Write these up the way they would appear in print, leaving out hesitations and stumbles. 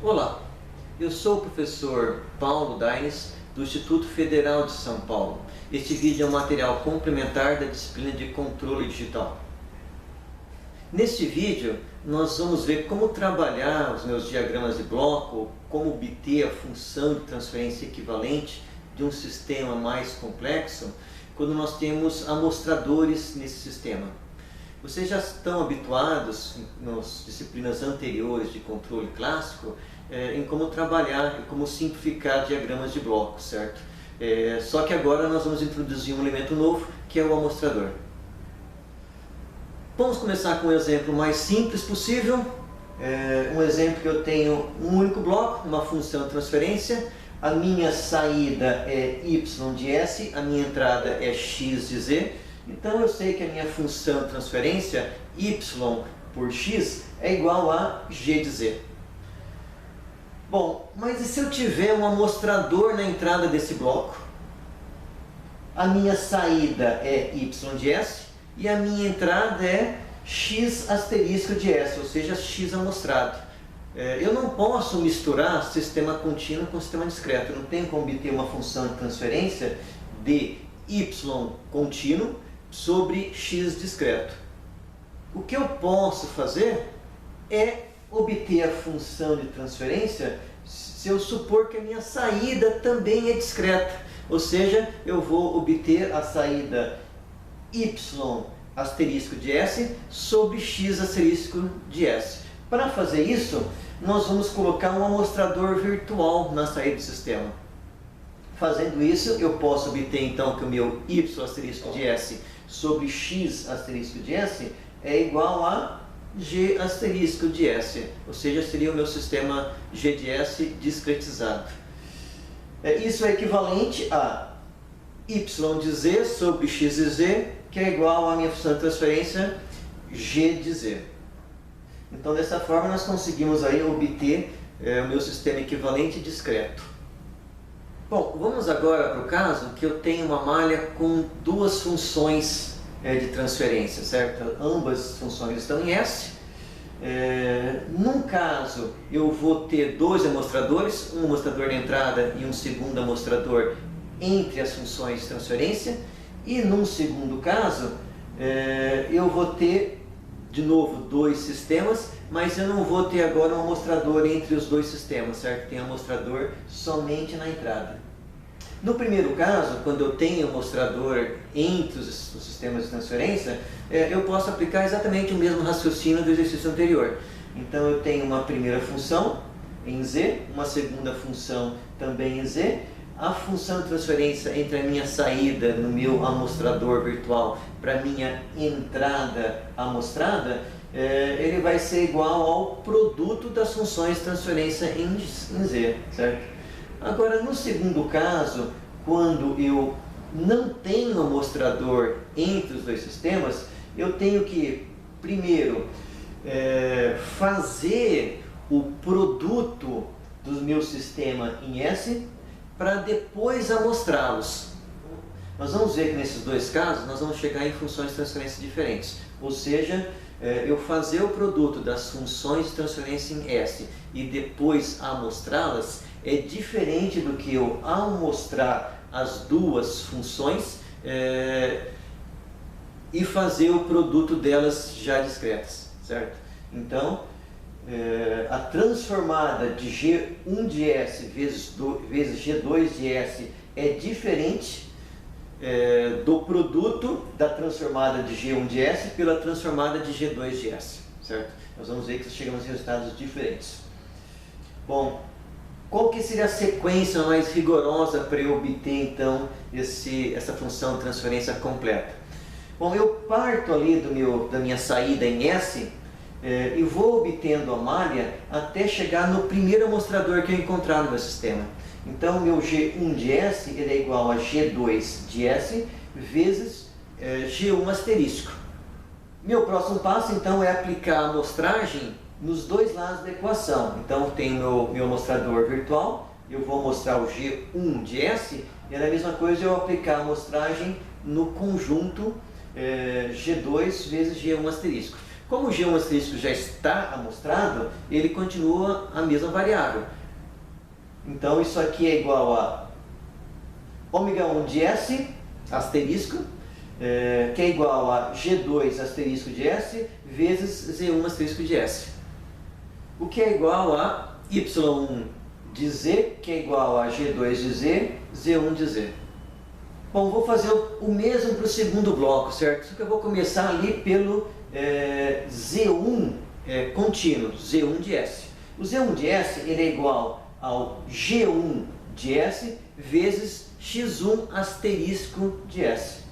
Olá, eu sou o professor Paulo Daines, do Instituto Federal de São Paulo. Este vídeo é um material complementar da disciplina de Controle Digital. Neste vídeo, nós vamos ver como trabalhar os meus diagramas de bloco, como obter a função de transferência equivalente de um sistema mais complexo, quando nós temos amostradores nesse sistema. Vocês já estão habituados, nas disciplinas anteriores de controle clássico, em como trabalhar e como simplificar diagramas de blocos, certo? Só que agora nós vamos introduzir um elemento novo, que é o amostrador. Vamos começar com um exemplo mais simples possível. Um exemplo que eu tenho um único bloco, uma função de transferência. A minha saída é y de s, a minha entrada é x de z. Então eu sei que a minha função de transferência y por x é igual a g de z. Bom, mas e se eu tiver um amostrador na entrada desse bloco? A minha saída é y de s e a minha entrada é x asterisco de s, ou seja, x amostrado. Eu não posso misturar sistema contínuo com sistema discreto. Eu não tenho como obter uma função de transferência de y contínuo sobre x discreto. O que eu posso fazer é obter a função de transferência se eu supor que a minha saída também é discreta. Ou seja, eu vou obter a saída y asterisco de s sobre x asterisco de s. Para fazer isso, nós vamos colocar um amostrador virtual na saída do sistema. Fazendo isso, eu posso obter então que o meu y asterisco de s sobre x asterisco de s é igual a g asterisco de s, ou seja, seria o meu sistema g de s discretizado. Isso é equivalente a y de z sobre x de z, que é igual à minha função de transferência g de z. Então, dessa forma, nós conseguimos aí obter o meu sistema equivalente discreto. Bom, vamos agora para o caso que eu tenho uma malha com duas funções de transferência, certo? Ambas funções estão em S. Num caso, eu vou ter dois amostradores, um amostrador na entrada e um segundo amostrador entre as funções de transferência. E num segundo caso, eu vou ter de novo dois sistemas, mas eu não vou ter agora um amostrador entre os dois sistemas, certo? Tem amostrador somente na entrada. No primeiro caso, quando eu tenho amostrador entre os sistemas de transferência, eu posso aplicar exatamente o mesmo raciocínio do exercício anterior. Então eu tenho uma primeira função em z, uma segunda função também em z. A função de transferência entre a minha saída no meu amostrador virtual para a minha entrada amostrada, ele vai ser igual ao produto das funções de transferência em z, certo? Agora, no segundo caso, quando eu não tenho amostrador entre os dois sistemas, eu tenho que, primeiro, fazer o produto do meu sistema em S, para depois amostrá-los. Nós vamos ver que nesses dois casos nós vamos chegar em funções de transferência diferentes. Ou seja, eu fazer o produto das funções de transferência em S e depois amostrá-las é diferente do que eu amostrar as duas funções e fazer o produto delas já discretas, certo? Então, a transformada de G1 de S vezes G2 de S é diferente do produto da transformada de G1 de S pela transformada de G2 de S, certo? Nós vamos ver que chegamos a resultados diferentes. Bom, qual que seria a sequência mais rigorosa para eu obter então essa função de transferência completa? Bom, eu parto ali da minha saída em S e vou obtendo a malha até chegar no primeiro amostrador que eu encontrar no meu sistema. Então, meu G1 de S ele é igual a G2 de S vezes G1 asterisco. Meu próximo passo, então, é aplicar a amostragem nos dois lados da equação. Então, eu tenho meu amostrador virtual, eu vou mostrar o G1 de S, e é a mesma coisa eu aplicar a amostragem no conjunto G2 vezes G1 asterisco. Como o G1 asterístico já está amostrado, ele continua a mesma variável. Então isso aqui é igual a ômega1 de S asterisco, que é igual a G2 asterisco de S vezes Z1 asterisco de S. O que é igual a Y1 de Z, que é igual a G2 de Z, Z1 de Z. Bom, vou fazer o mesmo para o segundo bloco, certo? Só que eu vou começar ali pelo Z1 contínuo, Z1 de S. O Z1 de S ele é igual ao G1 de S vezes X1 asterisco de S.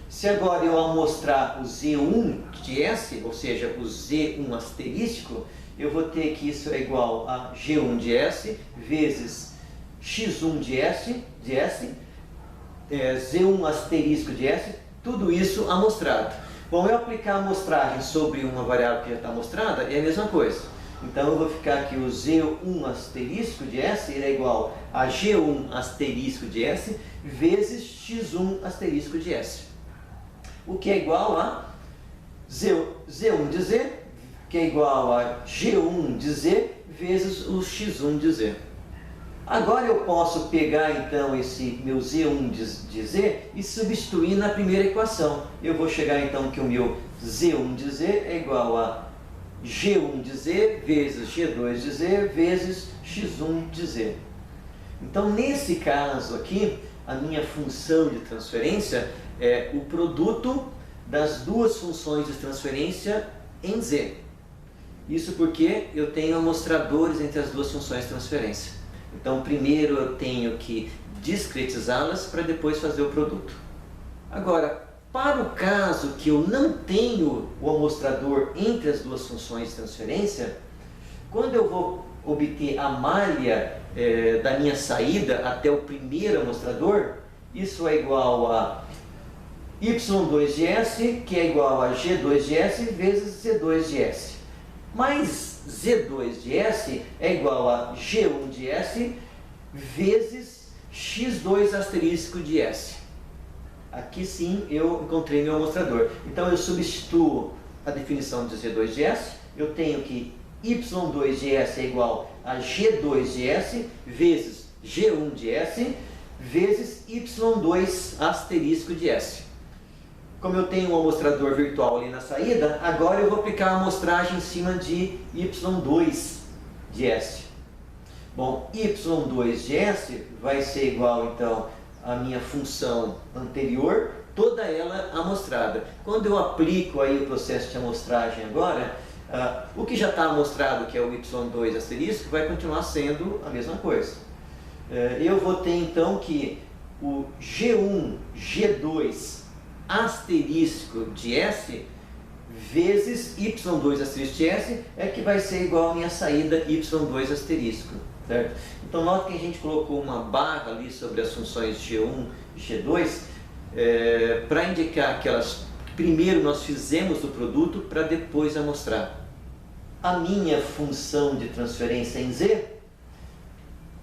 Se agora eu amostrar o Z1 de S, ou seja, o Z1 asterístico, eu vou ter que isso é igual a G1 de S vezes X1 de S, Z1 asterisco de S, tudo isso amostrado. Bom, eu aplicar a amostragem sobre uma variável que já está amostrada é a mesma coisa. Então eu vou ficar aqui o Z1 asterisco de S, ele é igual a G1 asterisco de S vezes X1 asterisco de S. O que é igual a Z1 de Z, que é igual a G1 de Z vezes o X1 de Z. Agora eu posso pegar então esse meu Z1 de Z e substituir na primeira equação. Eu vou chegar então que o meu Z1 de Z é igual a G1 de Z vezes G2 de Z vezes X1 de Z. Então nesse caso aqui, a minha função de transferência é o produto das duas funções de transferência em Z. Isso porque eu tenho amostradores entre as duas funções de transferência. Então primeiro eu tenho que discretizá-las para depois fazer o produto. Agora, para o caso que eu não tenho o amostrador entre as duas funções de transferência, quando eu vou obter a malha da minha saída até o primeiro amostrador, isso é igual a Y2 de S, que é igual a G2 de S vezes Z2 de S. Mais Z2 de S é igual a G1 de S vezes X2 asterisco de S. Aqui sim eu encontrei meu amostrador. Então eu substituo a definição de Z2 de S, eu tenho que Y2 de S é igual a G2 de S vezes G1 de S vezes Y2 asterisco de S. Como eu tenho um amostrador virtual ali na saída, agora eu vou aplicar a amostragem em cima de Y2 de S. Bom, Y2 de S vai ser igual então à minha função anterior, toda ela amostrada. Quando eu aplico aí o processo de amostragem agora, o que já está amostrado, que é o Y2 asterisco, vai continuar sendo a mesma coisa. Eu vou ter então que o G1, G2 asterisco de S vezes Y2 asterisco de S é que vai ser igual à minha saída Y2 asterisco, certo? Então note que a gente colocou uma barra ali sobre as funções G1 e G2 para indicar que elas, primeiro nós fizemos o produto para depois amostrar. A minha função de transferência em Z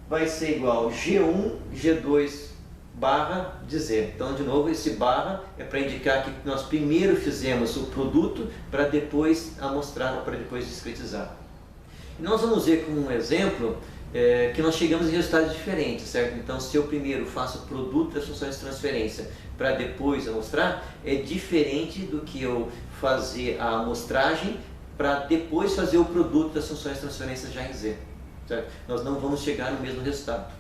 vai ser igual G1, G2 barra de Z. Então, de novo, esse barra é para indicar que nós primeiro fizemos o produto para depois amostrar, para depois discretizar. E nós vamos ver com um exemplo que nós chegamos em resultados diferentes, certo? Então, se eu primeiro faço o produto das funções de transferência para depois amostrar, é diferente do que eu fazer a amostragem para depois fazer o produto das funções de transferência já em Z, certo? Nós não vamos chegar no mesmo resultado.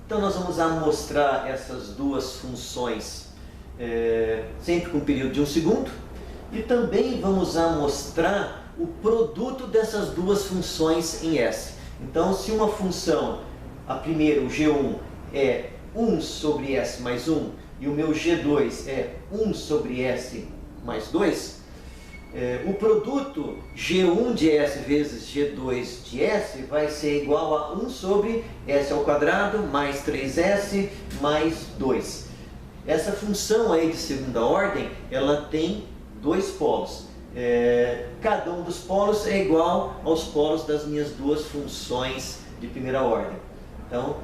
Então nós vamos amostrar essas duas funções sempre com um período de 1 segundo e também vamos amostrar o produto dessas duas funções em S. Então se uma função, a primeira, o G1, é 1 sobre S mais 1 e o meu G2 é 1 sobre S mais 2, o produto G1 de S vezes G2 de S vai ser igual a 1 sobre S ao quadrado mais 3S mais 2. Essa função aí de segunda ordem, ela tem dois polos. Cada um dos polos é igual aos polos das minhas duas funções de primeira ordem. Então,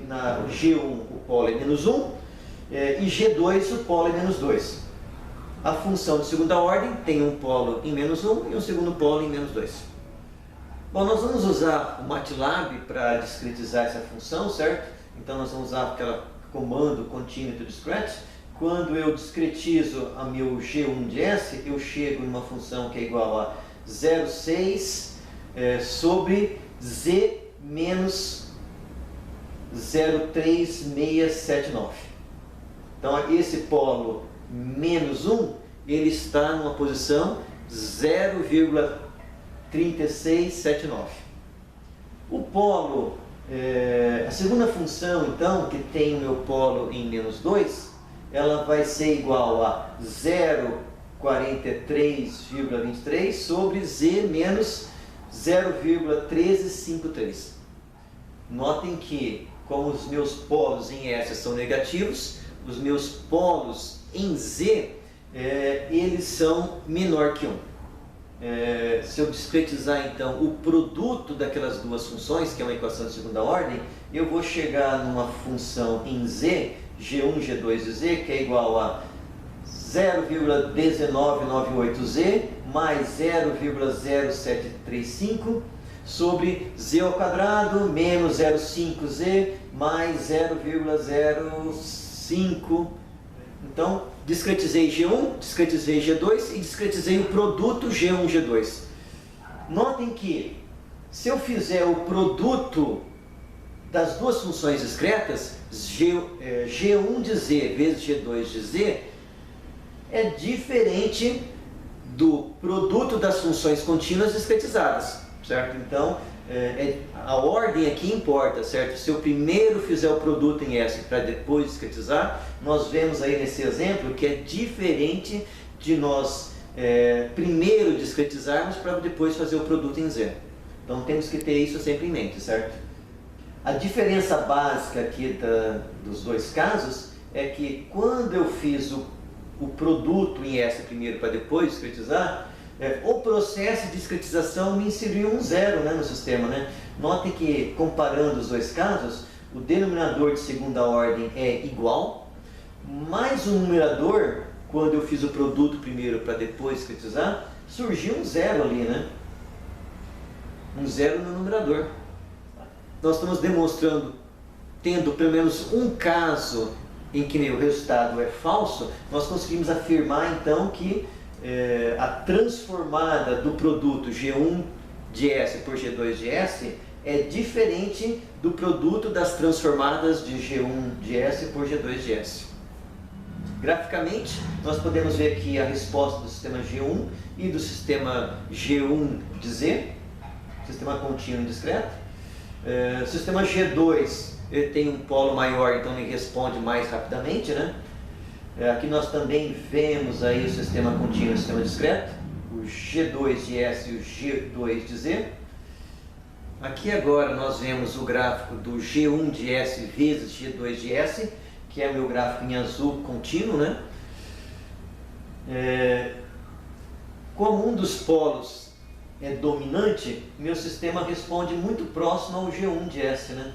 na G1 o polo é menos 1 e G2 o polo é menos 2. A função de segunda ordem tem um polo em -1 e um segundo polo em -2. Bom, nós vamos usar o MATLAB para discretizar essa função, certo? Então nós vamos usar aquele comando continue to discrete. Quando eu discretizo a meu G1 de S, eu chego numa função que é igual a 0,6 sobre Z menos 0,3679. Então esse polo -1, ele está numa posição 0,3679. O polo, a segunda função então, que tem o meu polo em -2, ela vai ser igual a 0,43,23 sobre Z menos 0,1353. Notem que, como os meus polos em S são negativos, os meus polos em Z, eles são menor que 1. Se eu discretizar então o produto daquelas duas funções, que é uma equação de segunda ordem, eu vou chegar numa função em Z, G1, G2 de Z, que é igual a 0,1998Z mais 0,0735 sobre Z ao quadrado menos 0,5Z mais 0,05. Então, discretizei G1, discretizei G2 e discretizei o produto G1, G2. Notem que, se eu fizer o produto das duas funções discretas, G1 de Z vezes G2 de Z, é diferente do produto das funções contínuas discretizadas, certo? Então, a ordem aqui importa, certo? Se eu primeiro fizer o produto em S para depois discretizar, nós vemos aí nesse exemplo que é diferente de nós primeiro discretizarmos para depois fazer o produto em Z. Então temos que ter isso sempre em mente, certo? A diferença básica aqui dos dois casos é que quando eu fiz o produto em S primeiro para depois discretizar, o processo de discretização me inseriu um zero, né, no sistema, né? Notem que, comparando os dois casos, o denominador de segunda ordem é igual, mais o numerador, quando eu fiz o produto primeiro para depois discretizar, surgiu um zero ali, né? Um zero no numerador. Nós estamos demonstrando, tendo pelo menos um caso em que o resultado é falso, nós conseguimos afirmar então que a transformada do produto G1 de S por G2 de S é diferente do produto das transformadas de G1 de S por G2 de S. Graficamente, nós podemos ver aqui a resposta do sistema G1 e do sistema G1 de Z, sistema contínuo e discreto. O sistema G2 ele tem um polo maior, então ele responde mais rapidamente, né? Aqui nós também vemos aí o sistema contínuo e o sistema discreto, o G2 de S e o G2 de Z. Aqui agora nós vemos o gráfico do G1 de S vezes G2 de S, que é o meu gráfico em azul contínuo, né? Como um dos polos é dominante, meu sistema responde muito próximo ao G1 de S, né?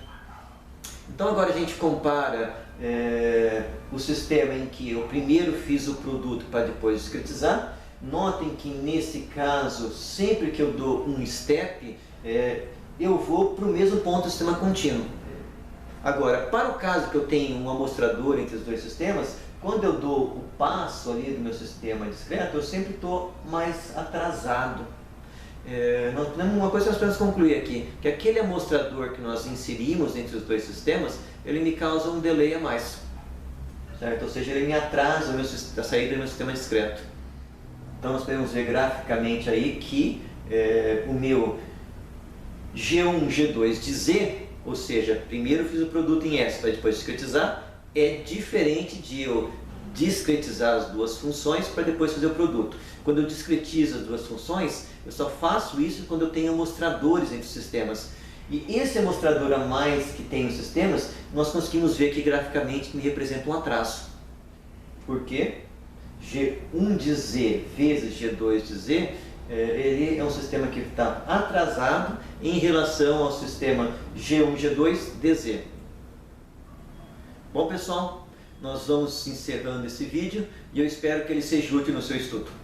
Então agora a gente compara o sistema em que eu primeiro fiz o produto para depois discretizar. Notem que nesse caso, sempre que eu dou um step, eu vou para o mesmo ponto do sistema contínuo. Agora, para o caso que eu tenho um amostrador entre os dois sistemas, quando eu dou o passo ali do meu sistema discreto, eu sempre estou mais atrasado. Uma coisa que nós podemos concluir aqui, que aquele amostrador que nós inserimos entre os dois sistemas, ele me causa um delay a mais, certo? Ou seja, ele me atrasa a saída do meu sistema discreto. Então nós podemos ver graficamente aí que o meu G1, G2 de Z, ou seja, primeiro fiz o produto em S para depois discretizar, é diferente de eu discretizar as duas funções para depois fazer o produto. Quando eu discretizo as duas funções, eu só faço isso quando eu tenho amostradores entre os sistemas. E esse amostrador a mais que tem nos sistemas, nós conseguimos ver que graficamente me representa um atraso. Por quê? G1 de Z vezes G2 de Z, ele é um sistema que está atrasado em relação ao sistema G1, G2 de Z. Bom pessoal, nós vamos encerrando esse vídeo e eu espero que ele seja útil no seu estudo.